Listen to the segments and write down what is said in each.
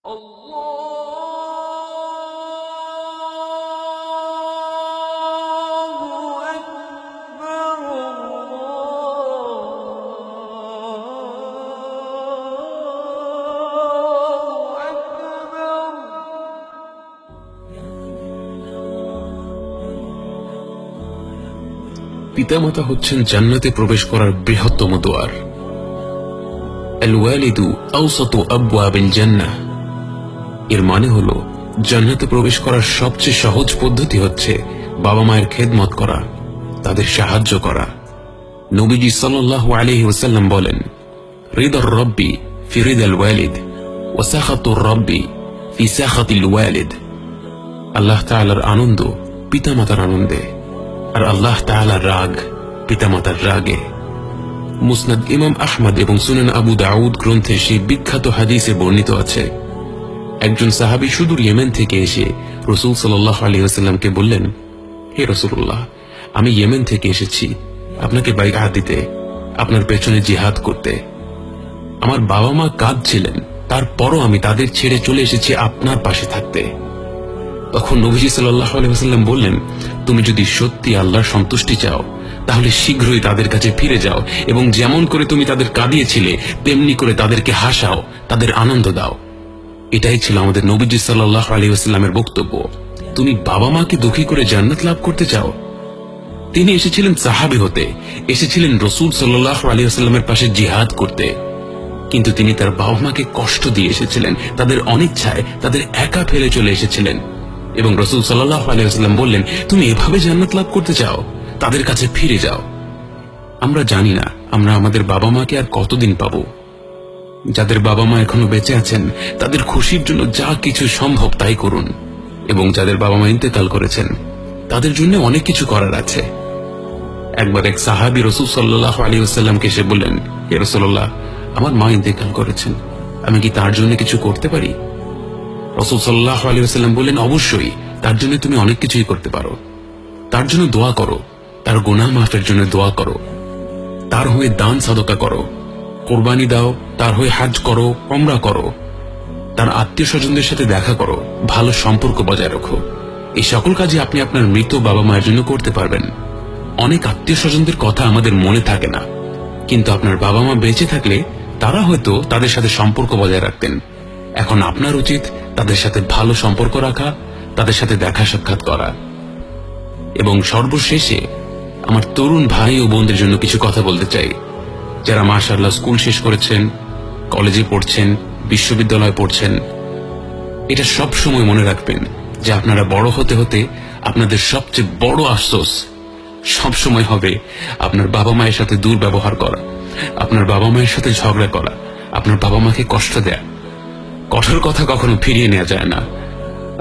পিতামাতা হচ্ছেন জান্নাতে প্রবেশ করার বৃহত্তম দুয়ার। আল ওয়ালিদু আওসাতু আবওয়াবিল জান্নাহ। এর মানে হলো জান্নাতে প্রবেশ করার সবচেয়ে সহজ পদ্ধতি হচ্ছে বাবা মায়ের খেদমত করা, তাদের সাহায্য করা। নবীজি সাল্লাল্লাহু আলাইহি ওয়াসাল্লাম বলেন, রিদার রব্বি ফি রিদাল ওয়ালিদ ওয়া সাখাতুর রব্বি ফি সাখাতিল ওয়ালিদ। আল্লাহ তাআলার আনন্দ পিতামাতার আনন্দে, আর আল্লাহ তাআলার রাগ পিতামাতার রাগে। মুসনাদ ইমাম আহমদ এবং সুনান আবু দাউদ গ্রন্থে সেই বিখ্যাত হাদিসে বর্ণিত আছে, একজন সাহাবী সুদূর ইয়েমেন থেকে এসে রাসূল সাল্লাল্লাহু আলাইহি ওয়াসাল্লামকে বললেন, হে রাসূলুল্লাহ, আমি ইয়েমেন থেকে এসেছি আপনাকে বাইআত দিতে, আপনার পেছনে জিহাদ করতে। আমার বাবা মা কাঁদছিলেন, তারপরও আমি তাদের ছেড়ে চলে এসেছি আপনার পাশে থাকতে। তখন নবীজি সাল্লাল্লাহু আলাইহি ওয়াসাল্লাম বললেন, তুমি যদি সত্যি আল্লাহর সন্তুষ্টি চাও তাহলে শীঘ্রই তাদের কাছে ফিরে যাও এবং যেমন করে তুমি তাদের কাঁদিয়েছিলে তেমনি করে তাদেরকে হাসাও, তাদের আনন্দ দাও। এটাই ছিল আমাদের নবীজি সাল্লাল্লাহু আলাইহি ওয়াসাল্লামের বক্তব্য। তুমি বাবা মাকে দুঃখী করে জান্নাত লাভ করতে চাও? তিনি এসেছিলেন সাহাবী হতে, এসেছিলেন রাসূল সাল্লাল্লাহু আলাইহি ওয়াসাল্লামের পাশে জিহাদ করতে, কিন্তু তিনি তার বাবা মাকে কষ্ট দিয়ে এসেছিলেন, তাদের অনিচ্ছায় তাদের একা ফেলে চলে এসেছিলেন। এবং রাসূল সাল্লাল্লাহু আলাইহি ওয়াসাল্লাম বললেন, তুমি এভাবে জান্নাত লাভ করতে চাও, তাদের কাছে ফিরে যাও। আমরা জানি না আমরা আমাদের বাবা মাকে আর কতদিন পাবো। যাদের বাবা মা এখনো বেঁচে আছেন তাদের খুশির জন্য যা কিছু সম্ভব তাই করুন, এবং যাদের বাবা মা ইন্তেকাল করেছেন তাদের জন্য অনেক কিছু করার আছে। একবার এক সাহাবী রাসূল সাল্লাল্লাহু আলাইহি ওয়াসাল্লামকে এসে বললেন, হে রাসূলুল্লাহ, আমার মা ইন্তেকাল করেছেন, আমি কি তার জন্য কিছু করতে পারি? রাসূল সাল্লাল্লাহু আলাইহি ওয়াসাল্লাম বললেন, অবশ্যই, তার জন্য তুমি অনেক কিছুই করতে পারো। তার জন্য দোয়া করো, তার গুনাহ মাফের জন্য দোয়া করো, তার হয়ে দান সাদকা করো, কুরবানি দাও, তার হয়ে হজ করো, উমরা করো, তার আত্মীয় স্বজনদের সাথে দেখা করো, ভালো সম্পর্ক বজায় রাখো। এই সকল কাজই আপনি আপনার মৃত বাবা মায়ের জন্য করতে পারবেন। অনেক আত্মীয় স্বজনদের কথা আমাদের মনে থাকে না, কিন্তু আপনার বাবা মা বেঁচে থাকলে তারা হয়তো তাদের সাথে সম্পর্ক বজায় রাখতেন। এখন আপনার উচিত তাদের সাথে ভালো সম্পর্ক রাখা, তাদের সাথে দেখা সাক্ষাৎ করা। এবং সর্বশেষে আমার তরুণ ভাই ও বোনদের জন্য কিছু কথা বলতে চাই, যারা মাশাআল্লাহ স্কুল শেষ করেছেন, কলেজে পড়ছেন, বিশ্ববিদ্যালয়ে পড়ছেন। এটা সব সময় মনে রাখবেন যে আপনারা বড় হতে হতে আপনাদের সবচেয়ে বড় আফসোস সব সময় হবে আপনার বাবা মায়ের সাথে দুর্ব্যবহার করা, আপনার বাবা মায়ের সাথে ঝগড়া করা, আপনার বাবা মাকে কষ্ট দেয়া। কঠোর কথা কখনো ফিরিয়ে নেওয়া যায় না।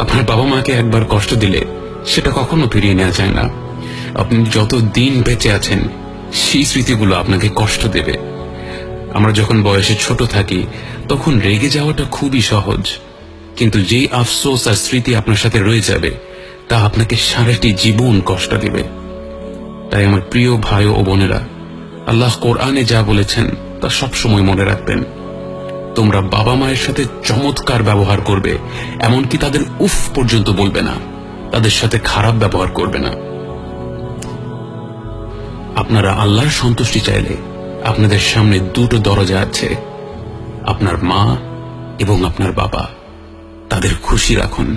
আপনার বাবা মাকে একবার কষ্ট দিলে সেটা কখনো ফিরিয়ে নেওয়া যায় না। আপনি যত দিন বেঁচে আছেন সেই স্মৃতিগুলো আপনাকে কষ্ট দেবে। আমরা যখন বয়সে ছোট থাকি তখন রেগে যাওয়াটা খুবই সহজ, কিন্তু যেই আফসোস আর স্মৃতি আপনার সাথে রয়ে যাবে তা আপনাকে সারাটি জীবন কষ্ট দেবে। তাই আমার প্রিয় ভাই ও বোনেরা, আল্লাহ কোরআনে যা বলেছেন তা সবসময় মনে রাখবেন। তোমরা বাবা মায়ের সাথে চমৎকার ব্যবহার করবে, এমনকি তাদের উফ পর্যন্ত বলবে না, তাদের সাথে খারাপ ব্যবহার করবে না। আপনারা আল্লাহর সন্তুষ্টি চাইলে আপনাদের সামনে দুটো দরজা আছে, আপনার মা এবং আপনার বাবা। তাদের খুশি রাখুন।